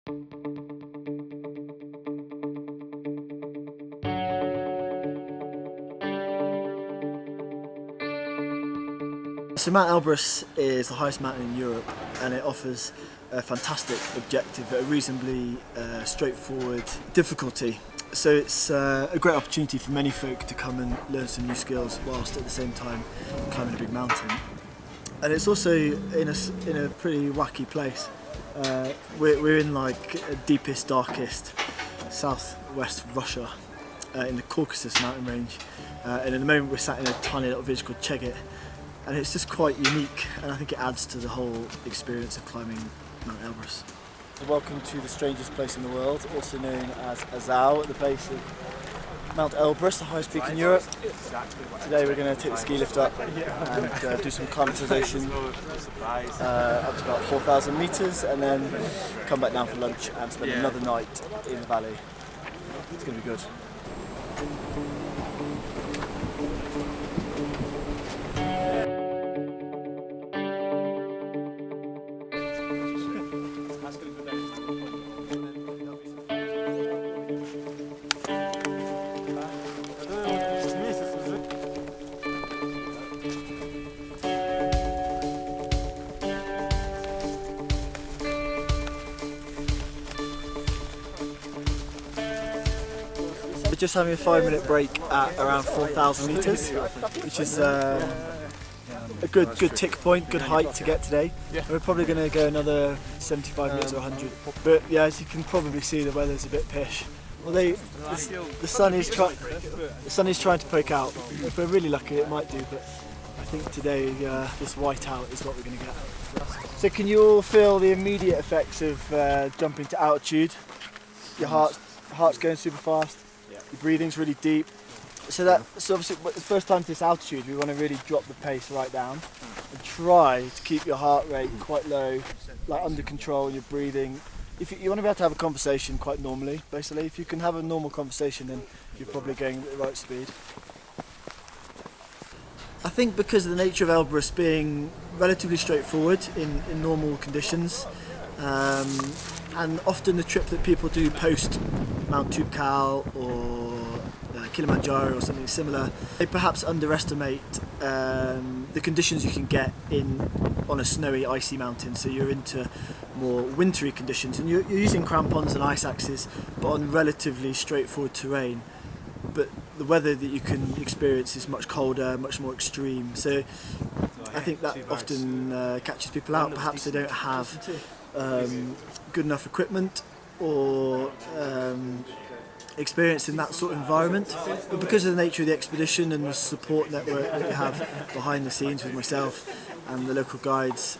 So Mount Elbrus is the highest mountain in Europe, and it offers a fantastic objective at a reasonably straightforward difficulty. So it's a great opportunity for many folk to come and learn some new skills whilst at the same time climbing a big mountain. And it's also in a pretty wacky place. We're in like deepest, darkest southwest Russia in the Caucasus mountain range. And at the moment we're sat in a tiny little village called Chegit. And it's just quite unique, and I think it adds to the whole experience of climbing Mount Elbrus. Welcome to the strangest place in the world, also known as Azau, at the base of Mount Elbrus, the highest peak in Europe. Today we're going to take the ski lift up and do some acclimatisation up to about 4,000 metres, and then come back down for lunch and spend another night in the valley. It's going to be good. We're just having a 5-minute break at around 4,000 metres, which is a good tick point, good height to get today. And we're probably going to go another 75 metres or 100. But yeah, as you can probably see, the weather's a bit pish. Although the sun is trying to poke out. If we're really lucky, it might do. But I think today this white out is what we're going to get. So can you all feel the immediate effects of jumping to altitude? Your heart's going super fast. Your breathing's really deep. So obviously the first time to this altitude, we want to really drop the pace right down and try to keep your heart rate quite low, like under control, your breathing. If you want to be able to have a conversation quite normally, basically, if you can have a normal conversation, then you're probably going at the right speed. I think because of the nature of Elbrus being relatively straightforward in normal conditions, and often the trip that people do post Mount Toubkal or Kilimanjaro or something similar, they perhaps underestimate the conditions you can get on a snowy, icy mountain. So you're into more wintry conditions, and you're using crampons and ice axes, but on relatively straightforward terrain. But the weather that you can experience is much colder, much more extreme. So I think that often catches people out. Perhaps they don't have good enough equipment or experience in that sort of environment, but because of the nature of the expedition and the support network that we have behind the scenes with myself and the local guides,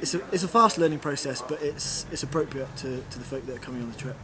it's a fast learning process, but it's appropriate to the folk that are coming on the trip.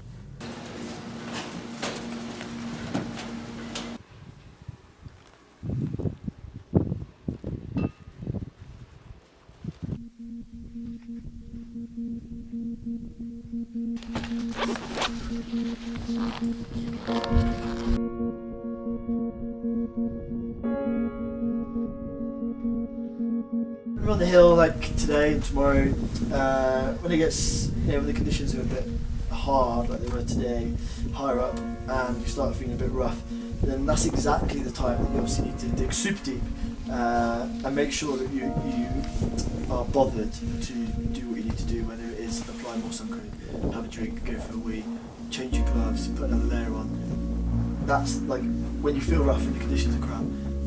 We're on the hill like today and tomorrow. When it gets, when the conditions are a bit hard, like they were today, higher up, and you start feeling a bit rough, then that's exactly the time that you obviously need to dig super deep and make sure that you are bothered to do what you need to do, whether it is apply more sun cream, have a drink, go for a wee, change your gloves, put another layer on. That's like when you feel rough and the conditions are crap.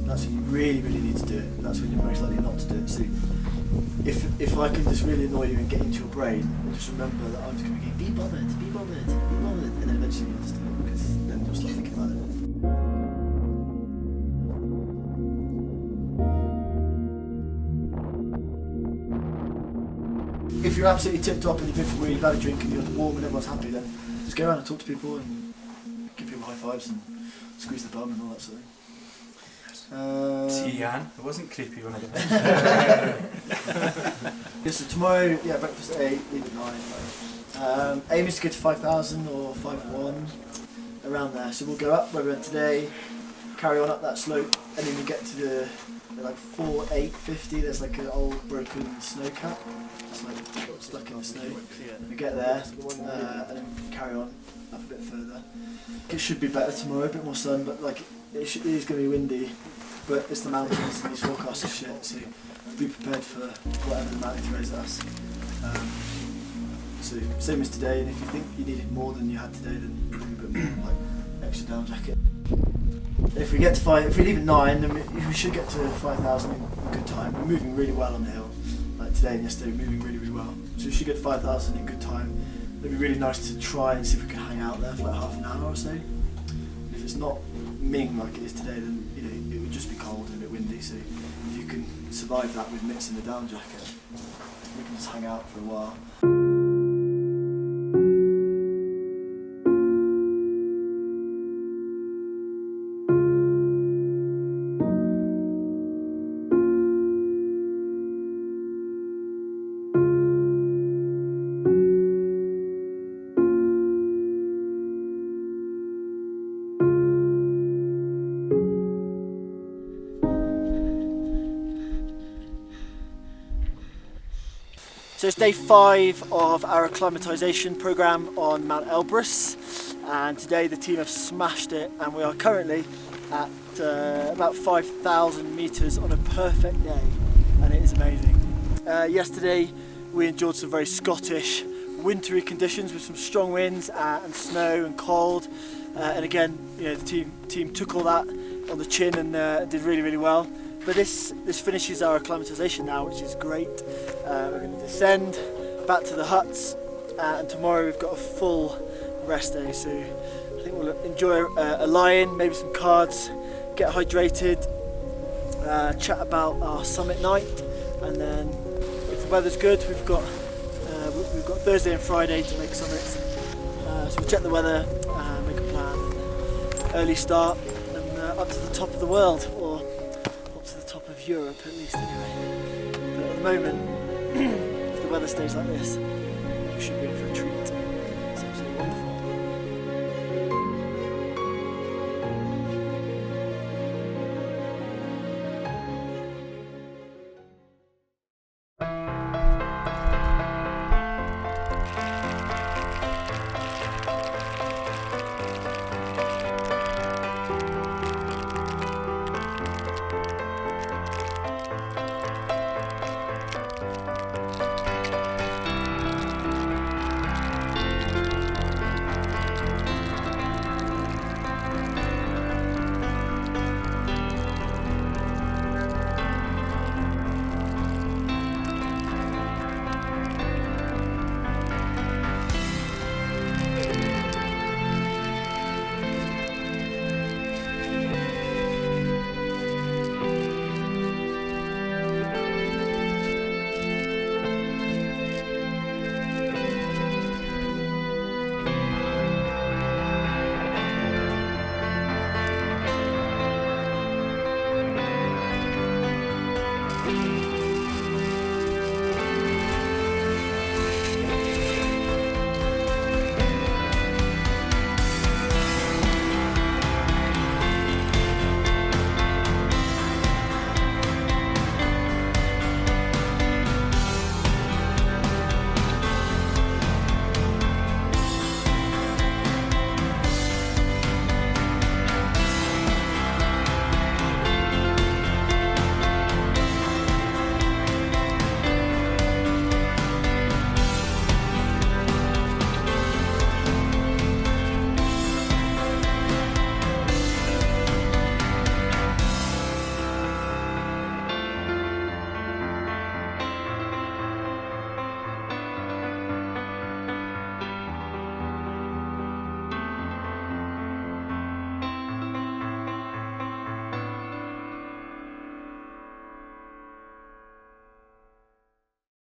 That's when you really, really need to do it. That's when you're most likely not to do it. So if I can just really annoy you and get into your brain, and just remember that I'm just going to be bothered, be bothered, be bothered, and then eventually you'll understand, because then you'll start thinking about it. If you're absolutely tipped up and you've been for a wee, you've had a drink and you're warm and everyone's happy, then just go around and talk to people and give people high fives and squeeze the bum and all that sort of thing. See, Yann, it wasn't creepy when I did Yeah, so tomorrow, breakfast at 8, leave at 9. Aim is to get to 5,000 or 5,1, around there. So we'll go up where we went today, carry on up that slope, and then we get to the like 4,850. There's like an old broken snow cap. It's like stuck in the snow. We get there and then carry on up a bit further. It should be better tomorrow, a bit more sun, but like it is going to be windy. But it's the mountains and these forecasts are shit, so be prepared for whatever the mountain throws at us. So same as today, and if you think you needed more than you had today, then bring a bit more, like extra down jacket. If we leave at 9, then we should get to 5,000 in good time. We're moving really well on the hill. Like today and yesterday, we're moving really, really well. So we should get 5,000 in good time. It'd be really nice to try and see if we can hang out there for like half an hour or so. If it's not Ming like it is today, then it would just be cold and a bit windy. So if you can survive that with mitts and a down jacket, we can just hang out for a while. So it's day 5 of our acclimatisation programme on Mount Elbrus, and today the team have smashed it, and we are currently at about 5,000 metres on a perfect day, and it is amazing. Yesterday we endured some very Scottish wintry conditions with some strong winds and snow and cold, and again the team took all that on the chin and did really, really well. But this finishes our acclimatisation now, which is great. We're going to descend back to the huts, and tomorrow we've got a full rest day, so I think we'll enjoy a lie-in, maybe some cards, get hydrated, chat about our summit night, and then if the weather's good, we've got Thursday and Friday to make summits. So we'll check the weather, make a plan, early start, and up to the top of the world, or top of Europe at least anyway. But at the moment, if the weather stays like this,